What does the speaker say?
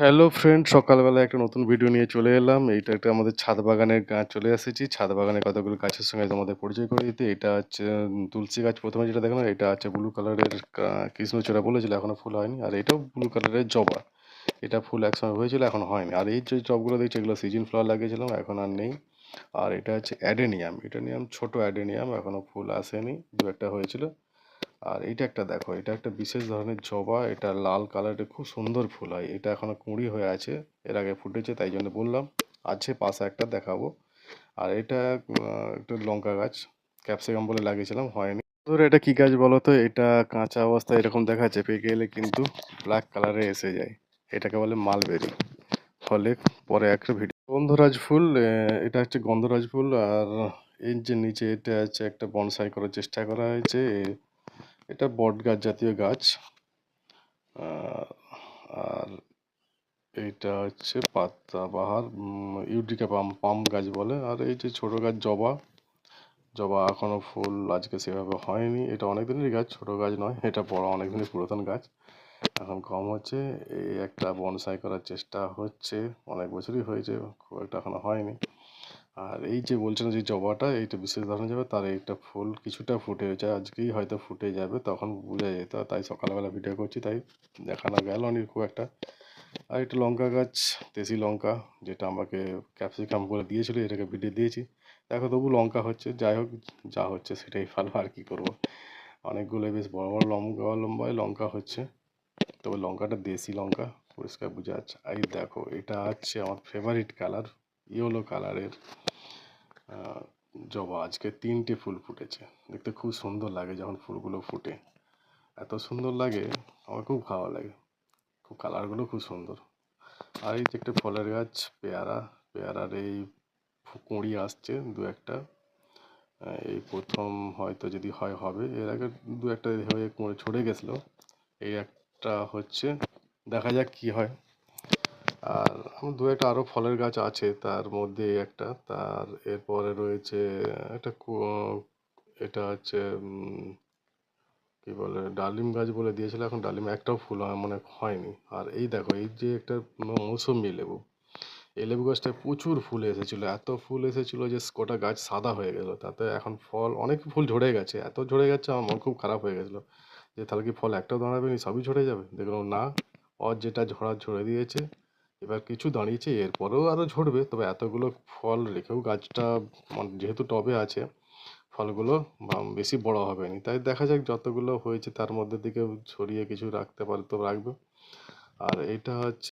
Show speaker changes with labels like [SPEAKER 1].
[SPEAKER 1] Hello friend, সকালবেলা একটা নতুন ভিডিও নিয়ে চলে এলাম। এইটা একটা আমাদের ছাদ বাগানের গাছ চলে এসেছি। ছাদ বাগানের কতগুলো গাছের সঙ্গে তোমাদের পরিচয় করে দিতে। এটা হচ্ছে তুলসী গাছ প্রথমে যেটা দেখলাম, এটা হচ্ছে ব্লু কালারের কৃষ্ণচূড়া বলেছিল, এখনো ফুল হয়নি। আর এটাও ব্লু কালারের জবা, এটা ফুল একসময় হয়েছিল, এখন হয়নি। আর এই যে টবগুলো দেখছি, এগুলো সিজন ফ্লাওয়ার লাগিয়েছিলাম, এখন আর নেই। আর এটা হচ্ছে অ্যাডেনিয়াম, অ্যাডেনিয়াম ছোট অ্যাডেনিয়াম, এখনো ফুল আসেনি, দু একটা হয়েছিল। আর এইটা একটা দেখো, এটা একটা বিশেষ ধরনের জবা, এটা লাল কালারের, খুব সুন্দর ফুল হয়। এটা এখনো কুঁড়ি হয়ে আছে, এর আগে ফুটেছে, তাই জন্য বললাম। আছে পাশে একটা দেখাবো। আর এটা একটা লঙ্কা গাছ, ক্যাপসিকাম বলে লাগিয়েছিলাম, হয়নি। ধর এটা কি গাছ বলো তো? এটা কাঁচা অবস্থায় এরকম দেখাচ্ছে, পেকে এলে কিন্তু ব্ল্যাক কালারে এসে যায়। এটাকে বলে মালবেরি। ফলে পরে একটা ভিডিও গন্ধরাজ ফুল, এটা হচ্ছে গন্ধরাজ ফুল। আর এর যে নিচে এটা আছে, একটা বনসাই করার চেষ্টা করা হয়েছে। এটা বট গাছ জাতীয় গাছ। আর এইটা হচ্ছে পাতাবাহার ইউডিকা পাম গাছ বলে। আর এই যে ছোট গাছ জবা, জবা এখনো ফুল আজকে সেভাবে হয়নি। এটা অনেক দিনের গাছ, ছোট গাছ নয়, এটা বড়, অনেক দিনের পুরাতন গাছ, এখন কম হচ্ছে। এই একটা বনসাই করার চেষ্টা হচ্ছে, অনেক বছরই হয়েছে, খুব একটা এখনো হয়নি। আর এই যে বলছিলাম যে জবাটা, এইটা বিশেষ ধরনের জবা, তার একটা ফুল কিছুটা ফুটে হয়েছে, আজকেই হয়তো ফুটে যাবে, তখন বোঝা যেত। তাই সকালবেলা ভিডিও করছি, তাই দেখানো গেল নি খুব একটা। আর একটা লঙ্কা গাছ, দেশি লঙ্কা, যেটা আমাকে ক্যাপসিকাম বলে দিয়েছিল, এটাকে ভিডিও দিয়েছি। দেখো তবু লঙ্কা হচ্ছে, যাই হোক, যা হচ্ছে সেটাই ভালো, আর কি করব। অনেকগুলো বেশ বড় বড় লম্বা লম্বায় লঙ্কা হচ্ছে, তবে লঙ্কাটা দেশি লঙ্কা, পরিষ্কার বোঝা যাচ্ছে। এই দেখো, এটা হচ্ছে আমার ফেভারিট কালার, ইয়েলো কালারের জবা। আজকে 3টে ফুল ফুটেছে, দেখতে খুব সুন্দর লাগে যখন ফুলগুলো ফুটে, এত সুন্দর লাগে, আমার খুব ভালো লাগে, খুব কালারগুলো খুব সুন্দর। আর এই যে একটা ফলের গাছ, পেয়ারা, পেয়ারার এই কুঁড়ি আসছে দু একটা। এই প্রথম হয়তো, যদি হয় হবে, এর আগে দু একটা হয়ে কুঁড়ে ছড়ে গেছিলো, এই একটা হচ্ছে, দেখা যাক কি হয়। আর আমার দু একটা আরও ফলের গাছ আছে, তার মধ্যে এই একটা, তার এরপরে রয়েছে একটা এটা হচ্ছে কি বলে, ডালিম গাছ বলে দিয়েছিল, এখন ডালিম একটাও ফুল মানে হয়নি। আর এই দেখো, এই যে একটা মৌসুমি লেবু, এই লেবু গাছটায় প্রচুর ফুল এসেছিলো, এত ফুল এসেছিলো যে গোটা গাছ সাদা হয়ে গেল। তাতে এখন ফল, অনেক ফুল ঝরে গেছে, এত ঝরে গেছে, আমার মন খুব খারাপ হয়ে গেছিলো, যে তাহলে কি ফল একটাও দাঁড়াবে না, সবই ঝরে যাবে। দেখলাম না, যেটা ঝরা ঝরে দিয়েছে, এবার কিছু দাঁড়িয়েছে, এরপরেও আরও ঝরবে। তবে এতগুলো ফল রেখেও গাছটা, যেহেতু টবে আছে, ফলগুলো বেশি বড় হবে না। তাই দেখা যাক, যতগুলো হয়েছে তার মধ্যে দিকে ছড়িয়ে কিছু রাখতে পারে তো রাখবে। আর এটা হচ্ছে